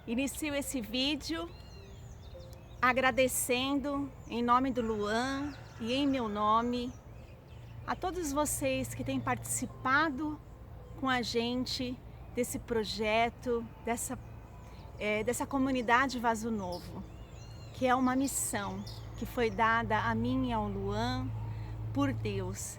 Inicio esse vídeo agradecendo em nome do Luan e em meu nome a todos vocês que têm participado com a gente desse projeto, dessa comunidade Vaso Novo, que é uma missão que foi dada a mim e ao Luan por Deus.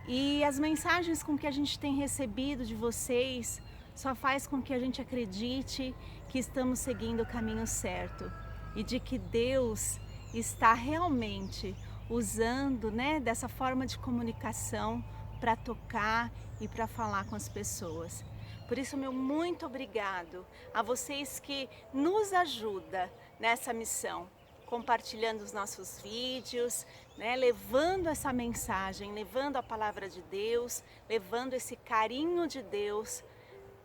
E as mensagens com que a gente tem recebido de vocês só faz com que a gente acredite que estamos seguindo o caminho certo e de que Deus está realmente usando, dessa forma de comunicação para tocar e para falar com as pessoas. Por isso, meu muito obrigado a vocês que nos ajudam nessa missão, compartilhando os nossos vídeos, levando essa mensagem, levando a palavra de Deus, levando esse carinho de Deus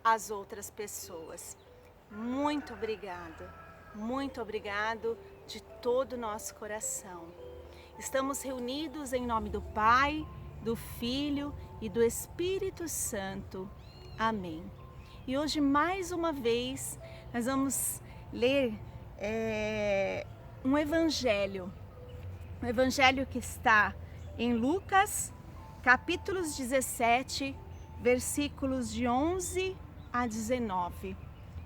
às outras pessoas. Muito obrigado de todo o nosso coração. Estamos reunidos em nome do Pai, do Filho e do Espírito Santo. Amém. E hoje, mais uma vez, nós vamos ler um evangelho que está em Lucas, capítulos 17, versículos de 11 a 19.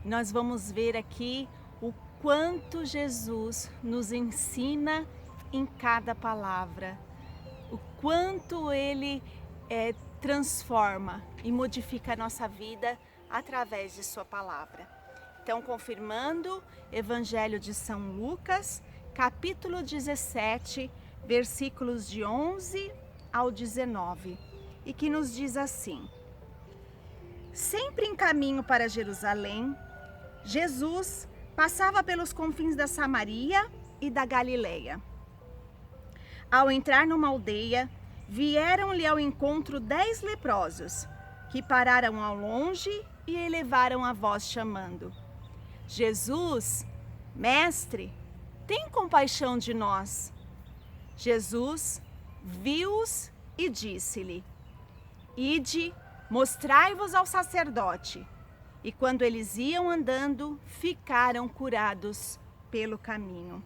Nós vamos ver aqui o quanto Jesus nos ensina em cada palavra, o quanto Ele transforma e modifica a nossa vida através de sua palavra. Então, confirmando, Evangelho de São Lucas, capítulo 17, versículos de 11 ao 19, e que nos diz assim: Sempre em caminho para Jerusalém, Jesus passava pelos confins da Samaria e da Galileia. Ao entrar numa aldeia, vieram-lhe ao encontro 10 leprosos, que pararam ao longe e elevaram a voz chamando: Jesus, mestre, tem compaixão de nós. Jesus viu-os e disse-lhe: Ide, mostrai-vos ao sacerdote. E quando eles iam andando, ficaram curados pelo caminho.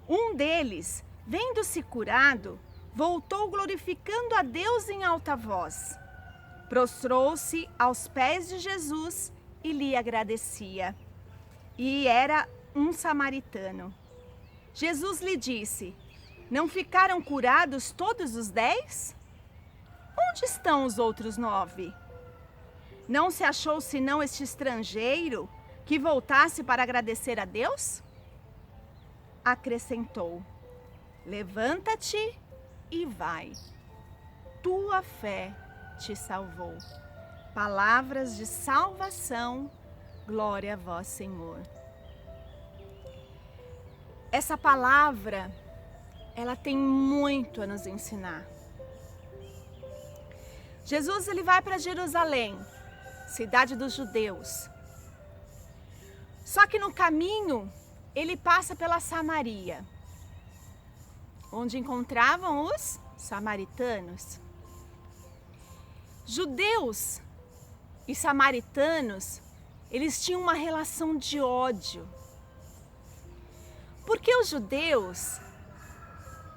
Um deles, vendo-se curado, voltou glorificando a Deus em alta voz. Prostrou-se aos pés de Jesus e lhe agradecia. E era um samaritano. Jesus lhe disse: Não ficaram curados todos os 10? Onde estão os outros 9? Não se achou senão este estrangeiro que voltasse para agradecer a Deus? Acrescentou: Levanta-te e vai. Tua fé te salvou. Palavras de salvação. Glória a vós, Senhor. Essa palavra, ela tem muito a nos ensinar. Jesus, ele vai para Jerusalém, cidade dos judeus. Só que no caminho, ele passa pela Samaria, onde encontravam os samaritanos. Judeus e samaritanos, eles tinham uma relação de ódio. Porque os judeus,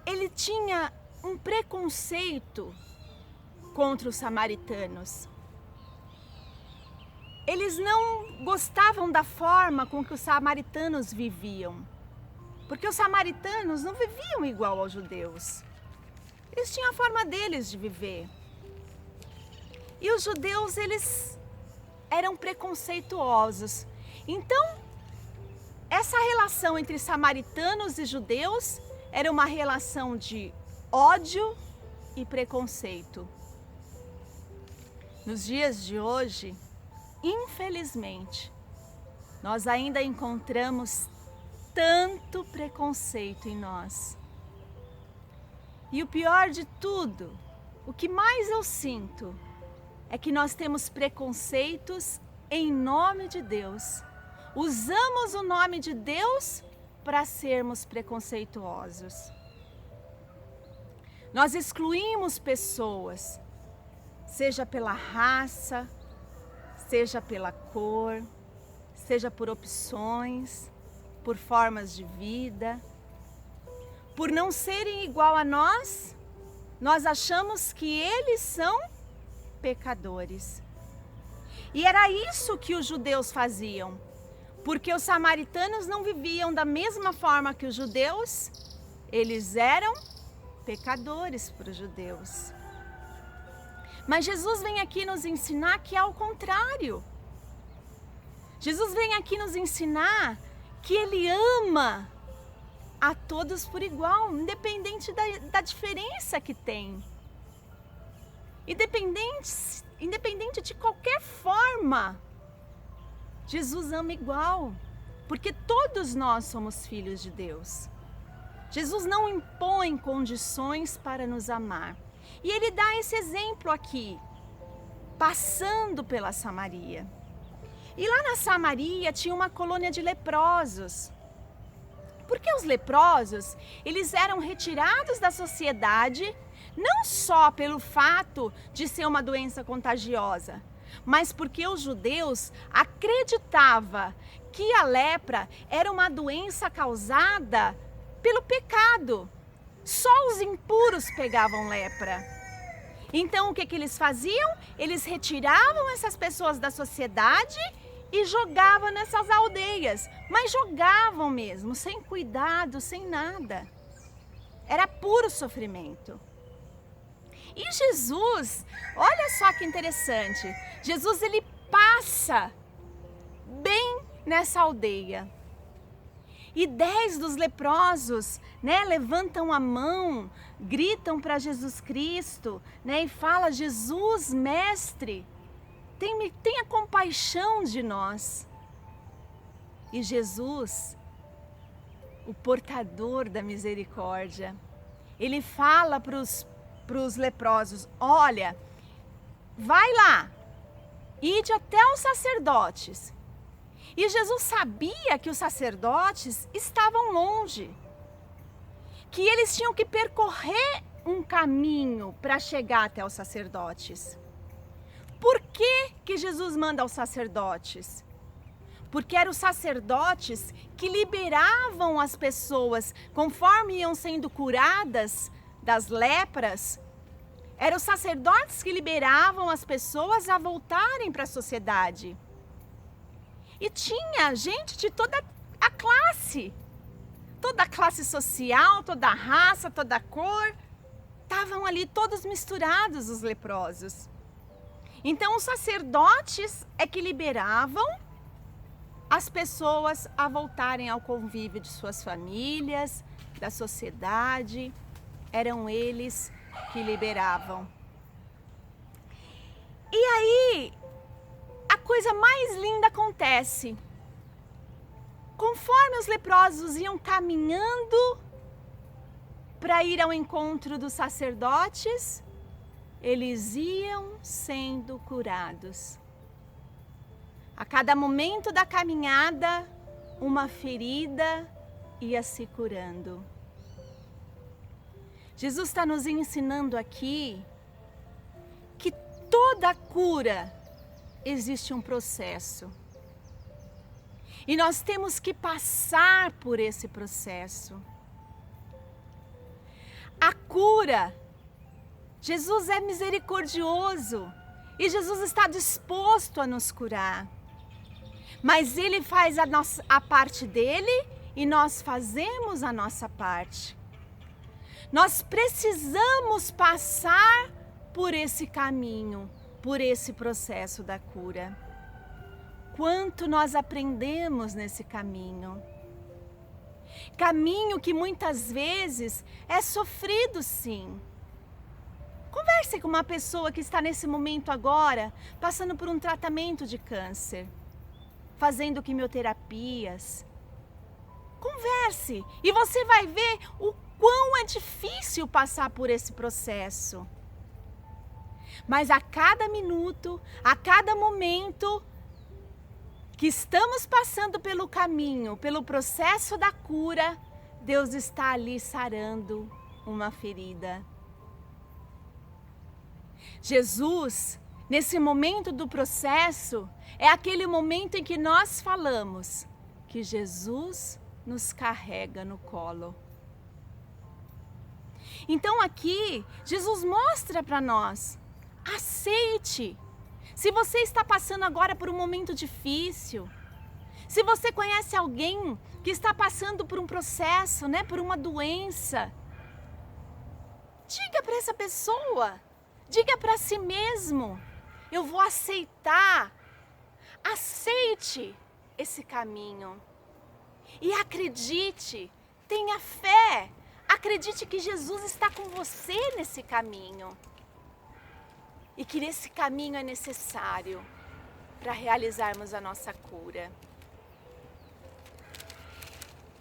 ele tinha um preconceito contra os samaritanos. Eles não gostavam da forma com que os samaritanos viviam, porque os samaritanos não viviam igual aos judeus. Eles tinham a forma deles de viver. E os judeus, eles eram preconceituosos. Então, essa relação entre samaritanos e judeus era uma relação de ódio e preconceito. Nos dias de hoje, infelizmente, nós ainda encontramos tanto preconceito em nós. E o pior de tudo, o que mais eu sinto, é que nós temos preconceitos em nome de Deus. Usamos o nome de Deus para sermos preconceituosos. Nós excluímos pessoas, seja pela raça, seja pela cor, seja por opções, por formas de vida, por não serem igual a nós, nós achamos que eles são pecadores. E era isso que os judeus faziam, porque os samaritanos não viviam da mesma forma que os judeus, eles eram pecadores para os judeus. Mas Jesus vem aqui nos ensinar que é ao contrário. Jesus vem aqui nos ensinar que Ele ama a todos por igual, independente da diferença que tem. Independente de qualquer forma, Jesus ama igual, porque todos nós somos filhos de Deus. Jesus não impõe condições para nos amar. E Ele dá esse exemplo aqui, passando pela Samaria. E lá na Samaria tinha uma colônia de leprosos. Porque os leprosos, eles eram retirados da sociedade, não só pelo fato de ser uma doença contagiosa, mas porque os judeus acreditavam que a lepra era uma doença causada pelo pecado. Só os impuros pegavam lepra. Então o que eles faziam? Eles retiravam essas pessoas da sociedade e jogavam nessas aldeias. Mas jogavam mesmo, sem cuidado, sem nada. Era puro sofrimento. E Jesus, olha só que interessante, Jesus ele passa bem nessa aldeia. E 10 dos leprosos, levantam a mão, gritam para Jesus Cristo, e falam: Jesus, mestre, tenha compaixão de nós. E Jesus, o portador da misericórdia, ele fala para os leprosos: olha, vai lá, ide até os sacerdotes. E Jesus sabia que os sacerdotes estavam longe, que eles tinham que percorrer um caminho para chegar até os sacerdotes. Por que Jesus manda aos sacerdotes? Porque eram os sacerdotes que liberavam as pessoas conforme iam sendo curadas das lepras. Eram os sacerdotes que liberavam as pessoas a voltarem para a sociedade. E tinha gente de toda a classe social, toda a raça, toda a cor. Estavam ali todos misturados os leprosos. Então os sacerdotes é que liberavam as pessoas a voltarem ao convívio de suas famílias, da sociedade. Eram eles que liberavam. E aí, a coisa mais linda acontece. Conforme os leprosos iam caminhando para ir ao encontro dos sacerdotes, eles iam sendo curados. A cada momento da caminhada, uma ferida ia se curando. Jesus está nos ensinando aqui que toda cura existe um processo. E nós temos que passar por esse processo. A cura, Jesus é misericordioso e Jesus está disposto a nos curar. Mas Ele faz a parte dele e nós fazemos a nossa parte. Nós precisamos passar por esse caminho, por esse processo da cura. Quanto nós aprendemos nesse caminho. Caminho que muitas vezes é sofrido, sim. Converse com uma pessoa que está nesse momento agora, passando por um tratamento de câncer, fazendo quimioterapias. Converse e você vai ver o quão é difícil passar por esse processo. Mas a cada minuto, a cada momento que estamos passando pelo caminho, pelo processo da cura, Deus está ali sarando uma ferida. Jesus, nesse momento do processo, é aquele momento em que nós falamos que Jesus nos carrega no colo. Então aqui, Jesus mostra para nós, aceite. Se você está passando agora por um momento difícil, se você conhece alguém que está passando por um processo, né, por uma doença, diga para essa pessoa, diga para si mesmo, eu vou aceitar. Aceite esse caminho e acredite, tenha fé, acredite que Jesus está com você nesse caminho e que esse caminho é necessário para realizarmos a nossa cura.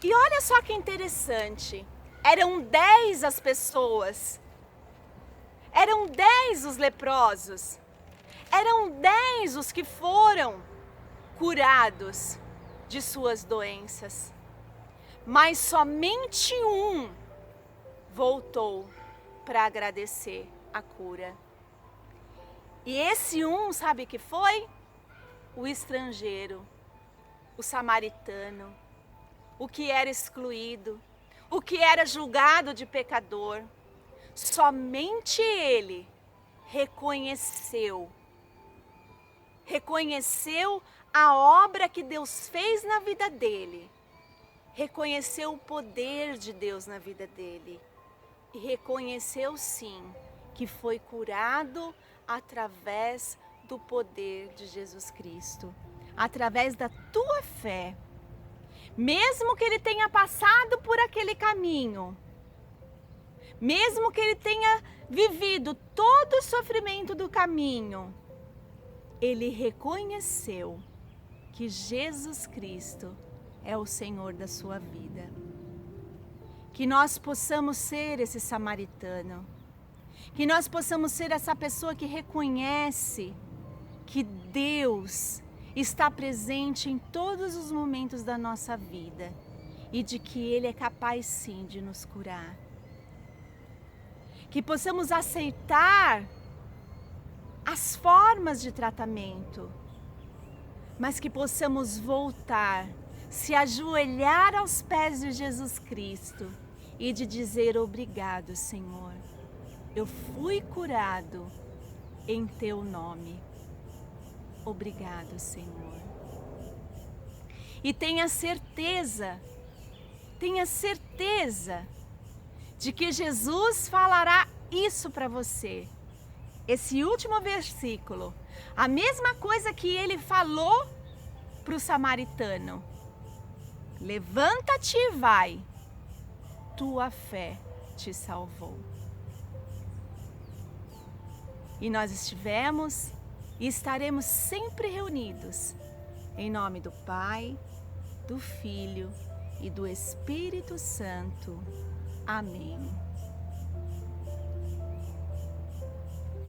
E olha só que interessante, eram 10 as pessoas, eram 10 os leprosos, eram 10 os que foram curados de suas doenças, mas somente um voltou para agradecer a cura. E esse um, sabe que foi? O estrangeiro, o samaritano, o que era excluído, o que era julgado de pecador. Somente ele reconheceu a obra que Deus fez na vida dele, reconheceu o poder de Deus na vida dele e reconheceu sim que foi curado através do poder de Jesus Cristo, através da tua fé. Mesmo que ele tenha passado por aquele caminho, mesmo que ele tenha vivido todo o sofrimento do caminho, ele reconheceu que Jesus Cristo é o Senhor da sua vida. Que nós possamos ser esse samaritano, que nós possamos ser essa pessoa que reconhece que Deus está presente em todos os momentos da nossa vida e de que Ele é capaz sim de nos curar. Que possamos aceitar as formas de tratamento, mas que possamos voltar, se ajoelhar aos pés de Jesus Cristo e de dizer obrigado, Senhor. Eu fui curado em teu nome. Obrigado, Senhor. E tenha certeza de que Jesus falará isso para você. Esse último versículo, a mesma coisa que ele falou para o samaritano. Levanta-te e vai, tua fé te salvou. E nós estivemos e estaremos sempre reunidos, em nome do Pai, do Filho e do Espírito Santo. Amém.